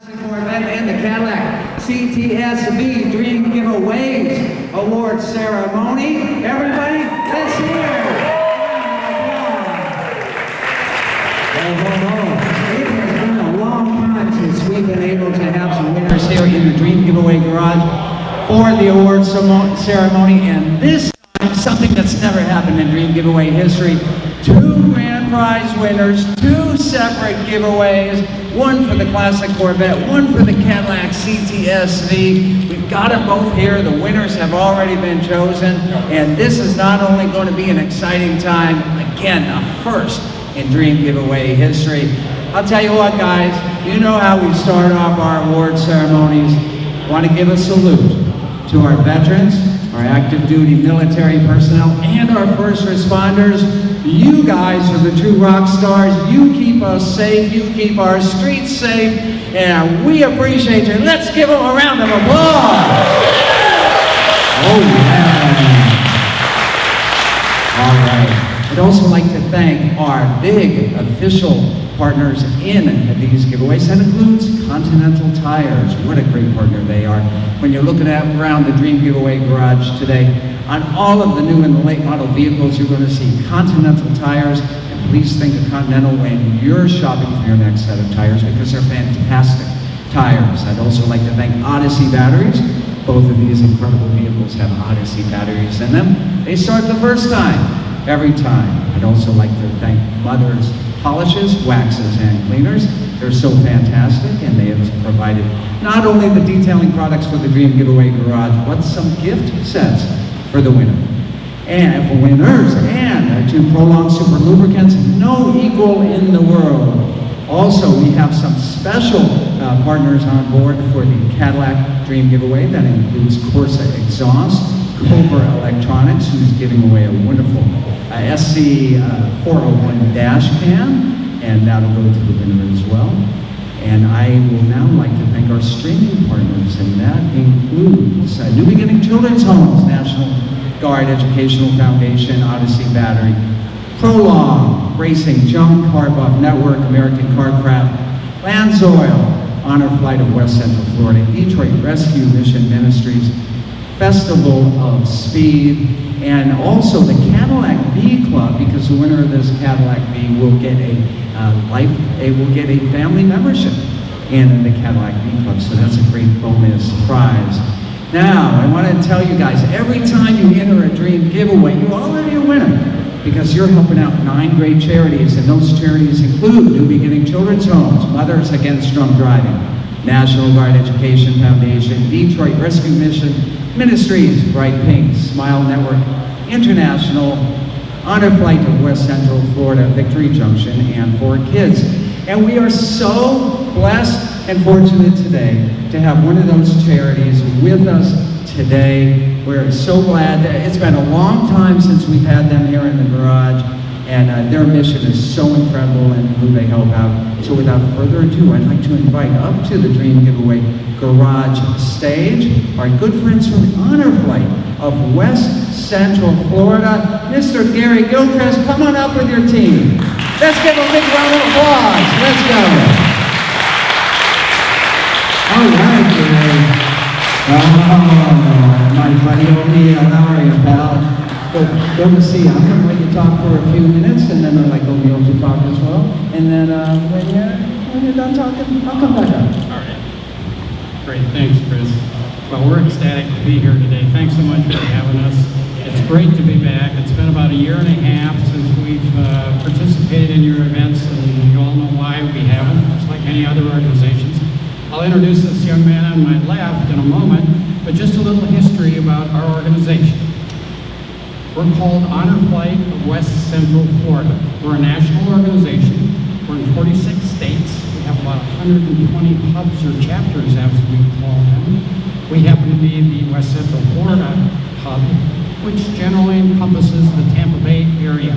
Corvette and the Cadillac CTS-V Dream Giveaways Award Ceremony. Everybody, let's hear. It has been a long time since we've been able to have some winners here in the Dream Giveaway Garage for the award ceremony, and this time something that's never happened in Dream Giveaway history. 2 grand prize winners, 2 separate giveaways, one for the classic Corvette, one for the Cadillac CTS-V. We've got them both here. The winners have already been chosen, and this is not only going to be an exciting time, again, a first in Dream Giveaway history. I'll tell you what, guys, you know how we start off our award ceremonies. I want to give a salute to our veterans, our active duty military personnel, and our first responders. You guys are the true rock stars. You keep us safe. You keep our streets safe. And we appreciate you. Let's give them a round of applause. Oh, yeah. All right. I'd also like to thank our big official partners in these giveaways. That includes Continental Tires. What a great partner they are. When you're looking at around the Dream Giveaway Garage today, on all of the new and the late model vehicles, you're going to see Continental Tires. And please think of Continental when you're shopping for your next set of tires, because they're fantastic tires. I'd also like to thank Odyssey Batteries. Both of these incredible vehicles have Odyssey batteries in them. They start the first time, every time. I'd also like to thank Mother's Polishes, Waxes, and Cleaners. They're so fantastic, and they have provided not only the detailing products for the Dream Giveaway Garage, but some gift sets for the winner. And for winners, and 2 Prolong Super Lubricants, no equal in the world. Also, we have some special partners on board for the Cadillac Dream Giveaway. That includes Corsa Exhaust, Cobra Electronics, who's giving away a wonderful SC 401 dash cam, and that'll go to the winner as well. And I will now like to thank our streaming partners, and that includes New Beginning Children's Homes, National Guard Educational Foundation, Odyssey Battery, Prolong Racing, John Car Buff Network, American Carcraft, Lanzoil, Honor Flight of West Central Florida, Detroit Rescue Mission Ministries, Festival of Speed, and also the Cadillac V Club, because the winner of this Cadillac V will get a family membership in the Cadillac V Club, so that's a great bonus prize. Now, I want to tell you guys, every time you enter a Dream Giveaway, you're already a winner, because you're helping out 9 great charities, and those charities include New Beginning Children's Homes, Mothers Against Drunk Driving, National Guard Education Foundation, Detroit Rescue Mission Ministries, Bright Pink, Smile Network, International, Honor Flight of West Central Florida, Victory Junction, and 4Kids. And we are so blessed and fortunate today to have one of those charities with us today. We're so glad that it's been a long time since we've had them here in the garage, and their mission is so incredible and who they help out. So without further ado, I'd like to invite up to the Dream Giveaway Garage stage our good friends from the Honor Flight of West Central Florida, Mr. Gary Gilchrist. Come on up with your team. Let's give a big round of applause. Let's go. All right, Gary. Oh, my buddy O'Neill, how are you, pal? Good to see you. I'm going to let you talk for a few minutes, and then I'd like O'Neill to talk as well. And then when you're done talking, I'll come back up. All right. Great. Thanks, Chris. Well, we're ecstatic to be here today. Thanks so much for having us. It's great to be back. It's been about 1.5 years since we've participated in your events, and you all know why we haven't, just like any other organizations. I'll introduce this young man on my left in a moment, but just a little history about our organization. We're called Honor Flight of West Central Florida. We're a national organization. We're in 46 states. We have about 120 hubs or chapters, as we call them. We happen to be the West Central Florida hub, which generally encompasses the Tampa Bay area.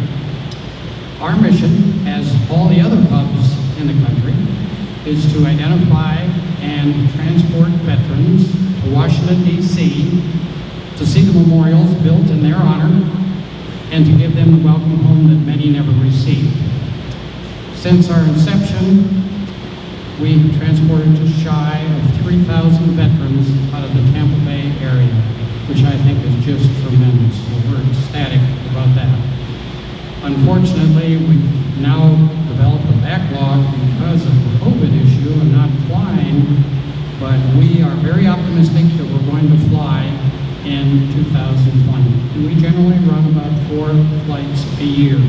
Our mission, as all the other hubs in the country, is to identify and transport veterans to Washington, D.C., to see the memorials built in their honor, and to give them the welcome home that many never received. Since our inception, We transported just shy of 3,000 veterans out of the Tampa Bay area, which I think is just tremendous. So we're ecstatic about that. Unfortunately, we've now developed a backlog because of the COVID issue and not flying, but we are very optimistic that we're going to fly in 2020. And we generally run about 4 flights a year.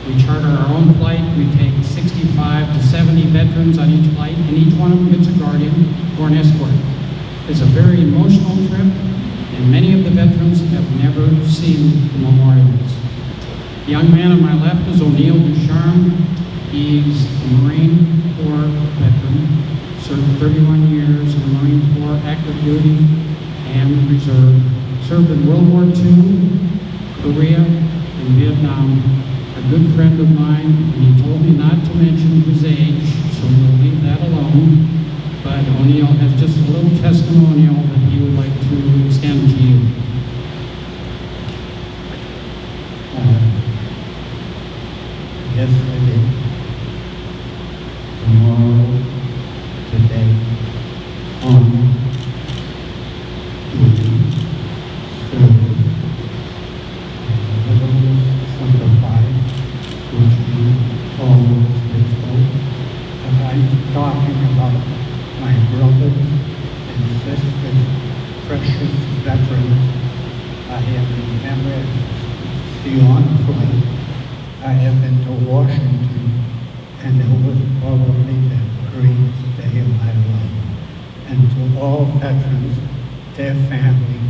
We charter our own flight. We take 65 to 70 veterans on each flight, and each one of them gets a guardian or an escort. It's a very emotional trip, and many of the veterans have never seen the memorials. The young man on my left is O'Neill Ducharme. He's a Marine Corps veteran, served 31 years in the Marine Corps, active duty and reserve. Served in World War II, Korea, and Vietnam. A good friend of mine, and he told me not to mention his age, so we'll leave that alone. But O'Neill has just a little testimonial that he would like to extend to you. Yesterday, tomorrow, today, on duty, service, simplified, which means always faithful. And I'm talking about my brothers and sisters, precious veterans. I have remembered the on flight. I have been to Washington, and it was probably the greatest day of my life. And to all veterans, their family,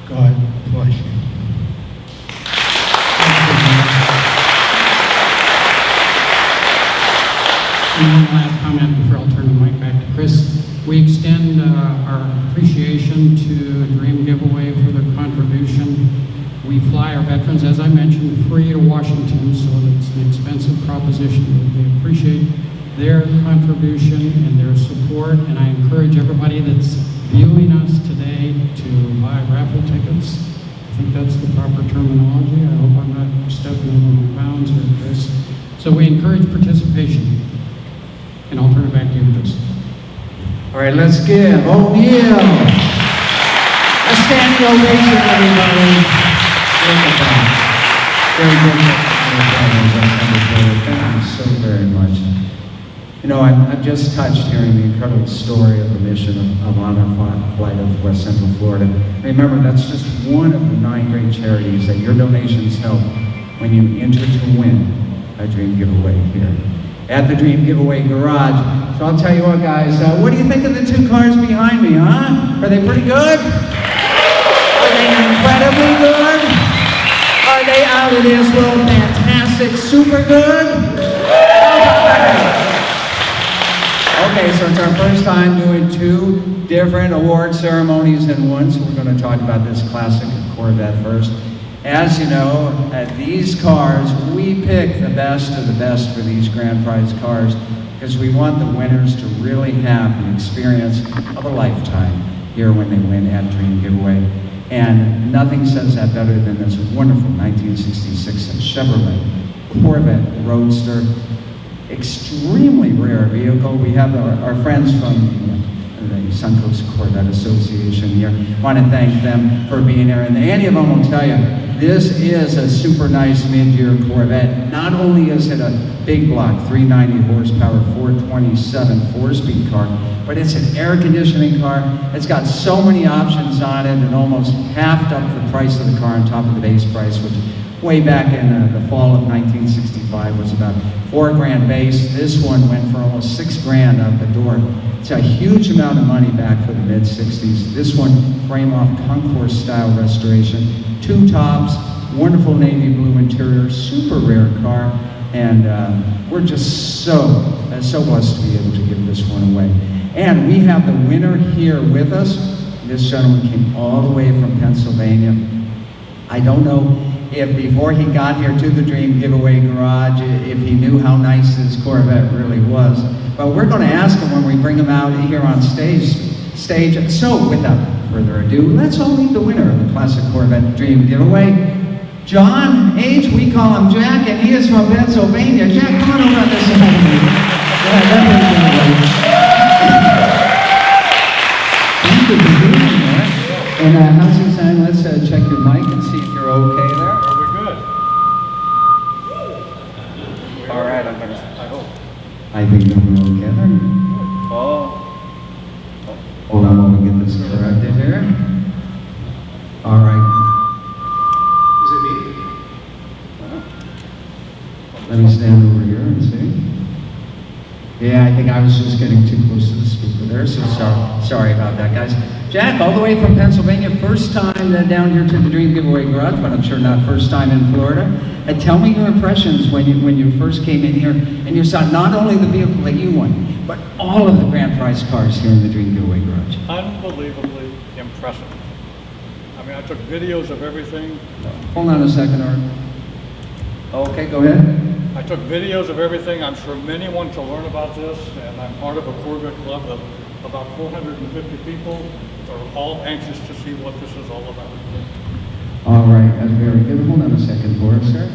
God bless you. And one last comment before I'll turn the mic back to Chris. We extend our appreciation to Dream Giveaway for their contribution. We fly our veterans, as I mentioned, free to Washington, so it's an expensive proposition. We appreciate their contribution and their support, and I encourage everybody that's viewing us today to buy raffle tickets. I think that's the proper terminology. I hope I'm not stepping over my bounds or this. So we encourage participation, and I'll turn it back to you, Chris. All right, let's give O'Neill a standing ovation, everybody. Very good. Thank you so very much. You know, I'm just touched hearing the incredible story of the mission of Honor Flight of West Central Florida. Remember, that's just one of the 9 great charities that your donations help when you enter to win a Dream Giveaway here at the Dream Giveaway Garage. So I'll tell you what, guys, what do you think of the 2 cars behind me, huh? Are they pretty good? Are they incredibly good? Are they out of this world fantastic, super good? Okay, so it's our first time doing 2 different award ceremonies in one, so we're going to talk about this classic Corvette first. As you know, at these cars, we pick the best of the best for these grand prize cars because we want the winners to really have the experience of a lifetime here when they win at Dream Giveaway. And nothing says that better than this wonderful 1966 Chevrolet Corvette Roadster. Extremely rare vehicle. We have our friends from the Suncoast Corvette Association here. I want to thank them for being here. And any of them will tell you, this is a super nice mid-year Corvette. Not only is it a big block, 390 horsepower, 427 4-speed car, but it's an air conditioning car. It's got so many options on it and almost halved up the price of the car on top of the base price, which way back in the fall of 1965 was about $4,000 base. This one went for almost $6,000 out the door. It's a huge amount of money back for the mid-60s. This one, frame-off concourse style restoration, 2 tops, wonderful navy blue interior, super rare car, and we're just so blessed to be able to give this one away. And we have the winner here with us. This gentleman came all the way from Pennsylvania. I don't know if before he got here to the Dream Giveaway Garage, if he knew how nice this Corvette really was. But we're going to ask him when we bring him out here on stage. So without further ado, let's all meet the winner of the Classic Corvette Dream Giveaway. John H., we call him Jack, and he is from Pennsylvania. Jack, come on over on this side. Thank you for being here. And how's it sound? Let's check your mic and see if you're okay there. Are we good? All right, I'm gonna. I hope. I think that we're okay there. Oh. Hold on while we get this corrected here. All right. Is it me? Let me stand over here and see. Yeah, I think I was just getting too close to the speaker there, so sorry about that, guys. Jack, all the way from Pennsylvania, first time down here to the Dream Giveaway Garage, but I'm sure not first time in Florida. Tell me your impressions when you first came in here and you saw not only the vehicle that you won, but all of the grand prize cars here in the Dream Giveaway Garage. Unbelievably impressive. I mean, I took videos of everything. Hold on a second, Art. Okay, go ahead. I took videos of everything. I'm sure many want to learn about this, and I'm part of a Corvette club of about 450 people. They're all anxious to see what this is all about. All right, that's very good. Hold on a second for us, sir.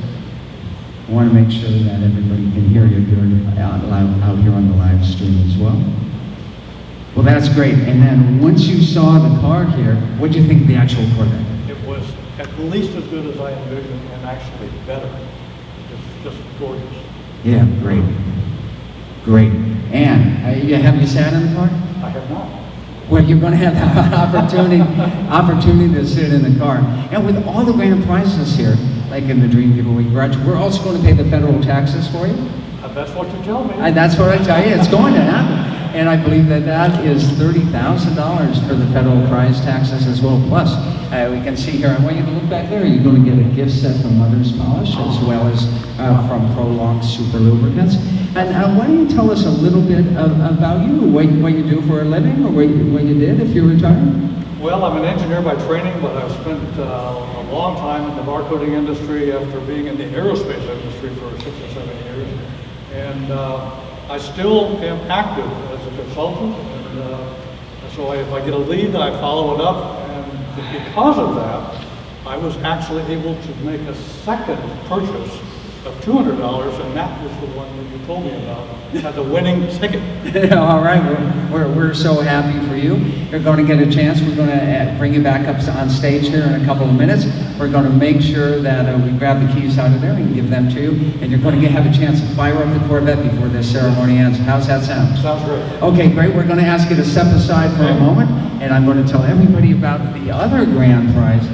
I want to make sure that everybody can hear you here out here on the live stream as well. Well, that's great. And then once you saw the car here, what did you think of the actual Corvette? It was at least as good as I envisioned, and actually better. It's just gorgeous. Yeah, great. Great. And have you sat in the car? I have not. Well, you're going to have the opportunity to sit in the car. And with all the grand prizes here, like in the Dream Giveaway Garage, we're also going to pay the federal taxes for you. That's what you tell me. That's what I tell you. It's going to happen. And I believe that is $30,000 for the federal prize taxes as well. Plus, we can see here, I want you to look back there, you're going to get a gift set from Mother's Polish as well as from Prolong Super Lubricants. And why don't you tell us a little bit about you, what you do for a living, or what you did if you're retired? Well, I'm an engineer by training, but I've spent a long time in the barcoding industry after being in the aerospace industry for 6 or 7 years. And I still am active as a consultant, and so if I get a lead, I follow it up, and because of that, I was actually able to make a second purchase of $200, and that was the one that you told me about. It had the winning ticket. All right, we're so happy for you. You're going to get a chance. We're going to bring you back up on stage here in a couple of minutes. We're going to make sure that we grab the keys out of there and give them to you, and you're going to have a chance to fire up the Corvette before this ceremony ends. How's that sound? Sounds great. Okay, great. We're going to ask you to step aside for a moment, and I'm going to tell everybody about the other grand prize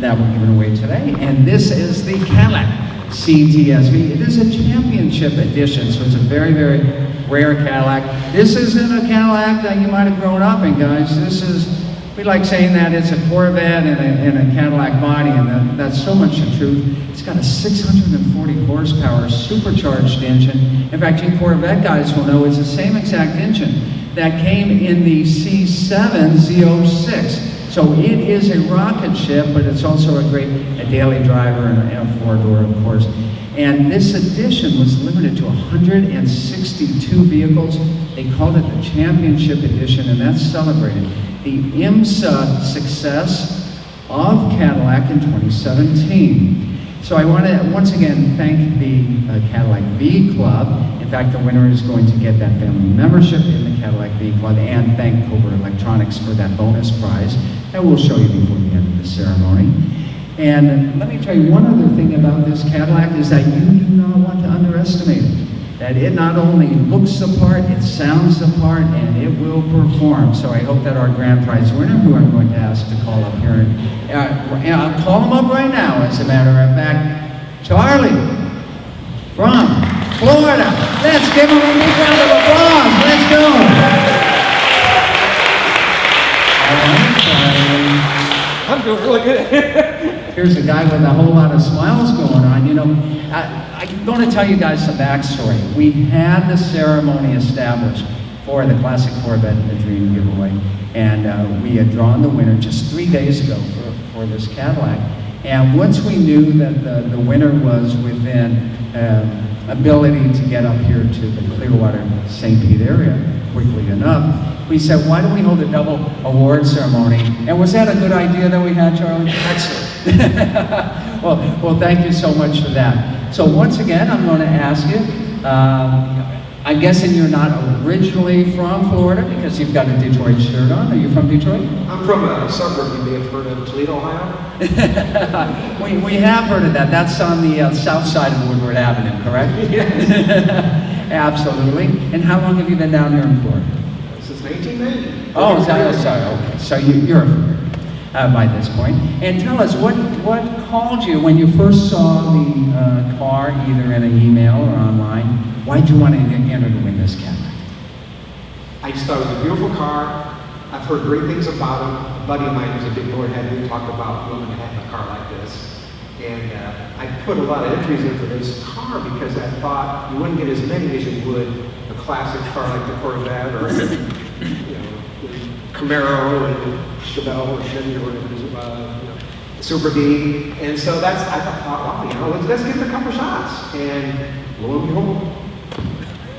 that we're giving away today, and this is the Cadillac CTS-V. It is a championship edition, so it's a very, very rare Cadillac. This isn't a Cadillac that you might have grown up in, guys. This is, we like saying that it's a Corvette and a Cadillac body, and that's so much the truth. It's got a 640 horsepower supercharged engine. In fact, you Corvette guys will know it's the same exact engine that came in the C7 Z06. So it is a rocket ship, but it's also a daily driver and a four-door, of course. And this edition was limited to 162 vehicles. They called it the Championship Edition, and that's celebrated the IMSA success of Cadillac in 2017. So I want to once again thank the Cadillac V Club. In fact, the winner is going to get that family membership in the Cadillac V Club, and thank Cobra Electronics for that bonus prize that we'll show you before the end of the ceremony. And let me tell you one other thing about this Cadillac is that you do not want to underestimate it. That it not only looks the part, it sounds the part, and it will perform. So I hope that our grand prize winner, who I'm going to ask to call up here, and I'll call him up right now, as a matter of fact, Charlie from Florida. Let's give him a big round of applause. Let's go. All right, Charlie. I'm doing really good. Here's a guy with a whole lot of smiles going on. You know, I'm going to tell you guys some backstory. We had the ceremony established for the Classic Corvette and the Dream Giveaway, and we had drawn the winner just 3 days ago for this Cadillac. And once we knew that the winner was within ability to get up here to the Clearwater St. Pete area quickly enough, we said, why don't we hold a double award ceremony? And was that a good idea that we had, Charlie? Excellent. well, thank you so much for that. So once again, I'm going to ask you, I'm guessing you're not originally from Florida because you've got a Detroit shirt on. Are you from Detroit? I'm from a suburb you may have heard of, Toledo, Ohio. we have heard of that. That's on the south side of Woodward Avenue, correct? Yes. Absolutely. And how long have you been down here in Florida? Since 1990. Oh, sorry. Okay. So you're a Florida by this point. And tell us, what called you when you first saw the car, either in an email or online? Why did you want to enter to win this Cadillac? I just thought it was a beautiful car. I've heard great things about him. A buddy of mine who's a big Lord had me talk about willing to have a car like this. And I put a lot of entries in for this car because I thought you wouldn't get as many as you would a classic car like the Corvette or the Camaro and Chevelle or Chevy or whatever it is, Super B. And so I thought, wow, let's give it a couple shots. And lo and behold,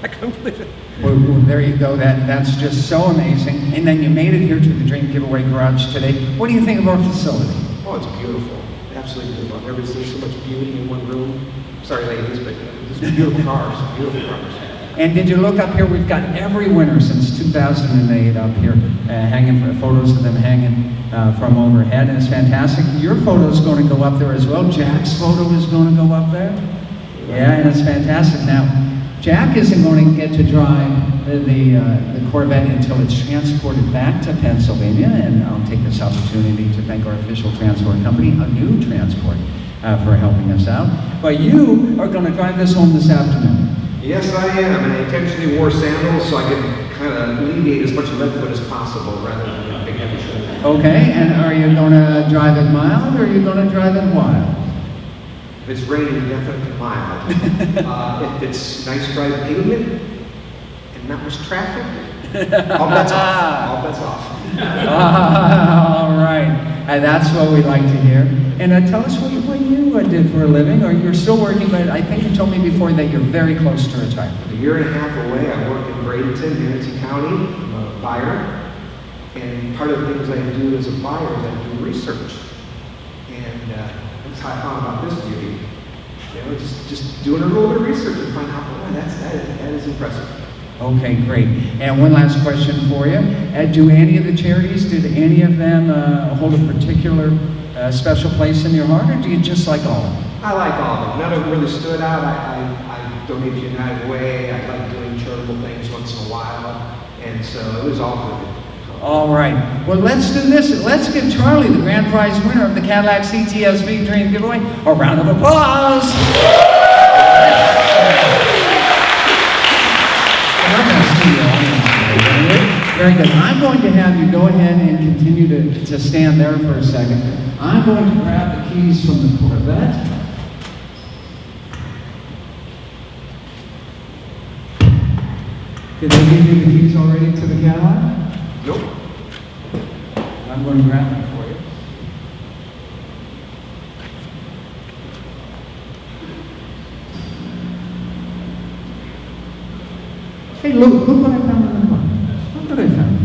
I couldn't believe it. Well, there you go. That's just so amazing. And then you made it here to the Dream Giveaway Garage today. What do you think of our facility? Oh, it's beautiful. Absolutely beautiful. I've never seen so much beauty in one room. Sorry, ladies, but these beautiful cars. Beautiful cars. And did you look up here? We've got every winner since 2008 up here, hanging photos of them hanging from overhead, and it's fantastic. Your photo is going to go up there as well. Jack's photo is going to go up there. Yeah, and it's fantastic. Now, Jack isn't going to get to drive the Corvette until it's transported back to Pennsylvania, and I'll take this opportunity to thank our official transport company, A New Transport, for helping us out. But you are going to drive this home this afternoon. Yes, I am, and I intentionally wore sandals so I could kind of alleviate as much lead foot as possible rather than a big heavy shoe. Okay, and are you going to drive it mild or are you going to drive it wild? If it's raining, definitely mild. If it's nice dry pavement and not much traffic, all bets off. All bets off. All right. That's what we like to hear. And tell us what you did for a living, or you're still working, but I think you told me before that you're very close to retirement. A year and a half away, I work in Bradenton, Manatee County. I'm a buyer. And part of the things I do as a buyer is I do research. And that's how I found about this beauty. Just doing a little bit of research and find out, oh, that is impressive. Okay, great. And one last question for you. Do any of the charities, did any of them hold a particular special place in your heart, or do you just like all of them? I like all of them. None of them really stood out. I donate to United Way. I like doing charitable things once in a while. And so it was all good. All right. Well, let's do this. Let's give Charlie, the grand prize winner of the Cadillac CTS-V Dream Giveaway, a round of applause. Very good. I'm going to have you go ahead and continue to stand there for a second. I'm going to grab the keys from the Corvette. Did they give you the keys already to the Cadillac? Nope. I'm going to grab them for you. Hey, look what I found in the car. Look what I found.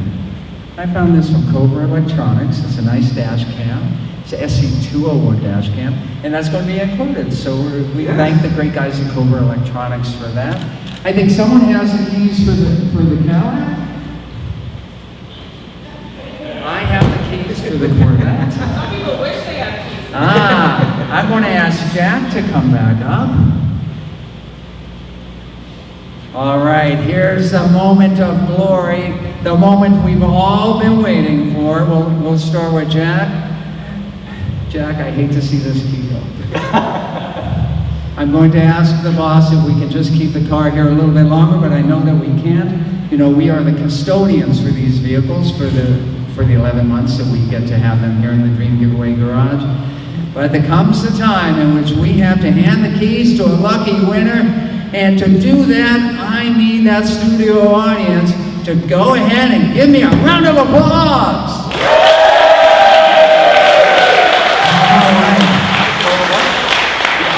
I found this from Cobra Electronics. It's a nice dash cam. It's an SC201 dash cam, and that's going to be included. So we thank the great guys at Cobra Electronics for that. I think someone has the keys for the Cadillac. I have the keys for the Corvette. Some people wish they had keys. I'm going to ask Jack to come back up. All right, here's a moment of glory, the moment we've all been waiting for. We'll start with Jack. Jack, I hate to see this key go. I'm going to ask the boss if we can just keep the car here a little bit longer, but I know that we can't. You know, we are the custodians for these vehicles for the 11 months that we get to have them here in the Dream Giveaway Garage. But there comes the time in which we have to hand the keys to a lucky winner. And to do that, I need that studio audience to go ahead and give me a round of applause. All right.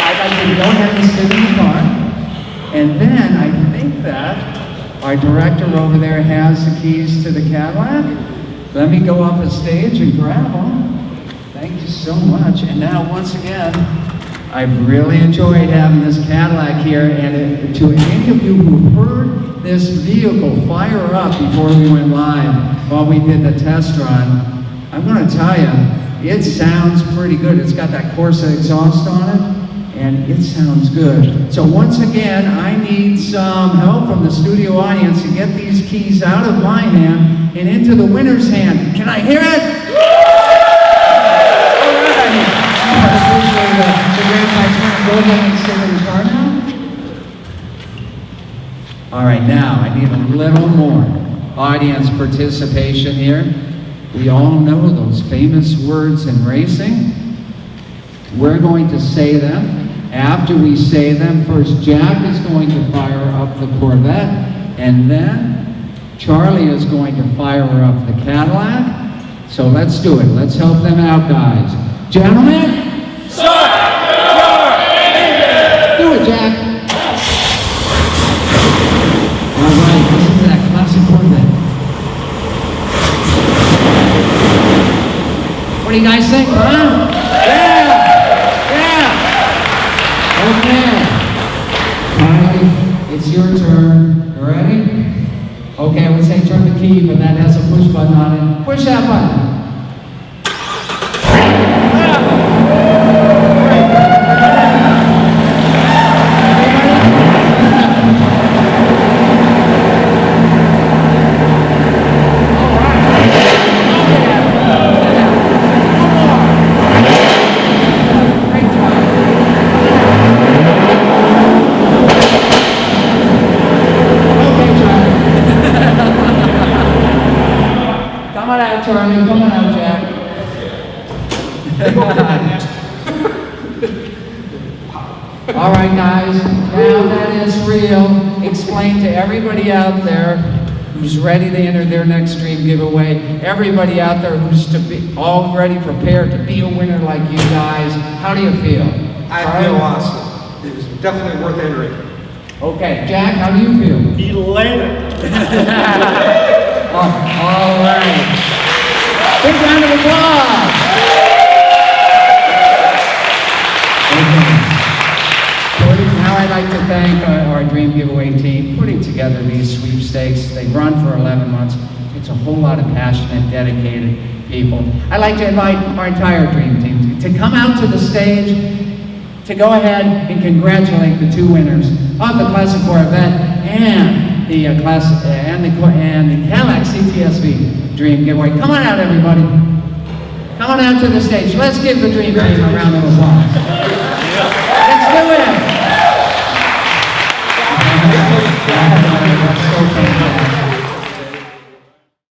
I'd like you to go ahead and sit in the car. And then I think that our director over there has the keys to the Cadillac. Let me go up the stage and grab them. Thank you so much. And now, once again, I've really enjoyed having this Cadillac here, and to any of you who heard this vehicle fire up before we went live while we did the test run, I'm going to tell you, it sounds pretty good. It's got that Corsa exhaust on it, and it sounds good. So once again, I need some help from the studio audience to get these keys out of my hand and into the winner's hand. Can I hear it? Go ahead and sit in the car now. All right, now I need a little more audience participation here. We all know those famous words in racing. We're going to say them. After we say them, first Jack is going to fire up the Corvette, and then Charlie is going to fire up the Cadillac. So let's do it. Let's help them out, guys. Gentlemen? Do it, Jack. All right, this is that classic Corvette. What do you guys think, huh? Yeah! Okay. Charlie, it's your turn. You ready? Okay, I would say turn the key, but that has a push button on it. Push that button. Charlie, come on out, Jack. All right, guys, now that is real. Explain to everybody out there who's ready to enter their next dream giveaway, everybody out there who's already prepared to be a winner like you guys, how do you feel? I feel awesome. It was definitely worth entering. Okay, Jack, how do you feel? Elated. All right. Big round of applause! Okay. Now I'd like to thank our Dream Giveaway team putting together these sweepstakes. They've run for 11 months. It's a whole lot of passionate, dedicated people. I'd like to invite our entire Dream team to come out to the stage to go ahead and congratulate the two winners of the Classic Corvette and the Cadillac CTS-V Dream Giveaway. Come on out, everybody. Come on out to the stage. Let's give the Dream Team a round of applause. Let's do it. That's so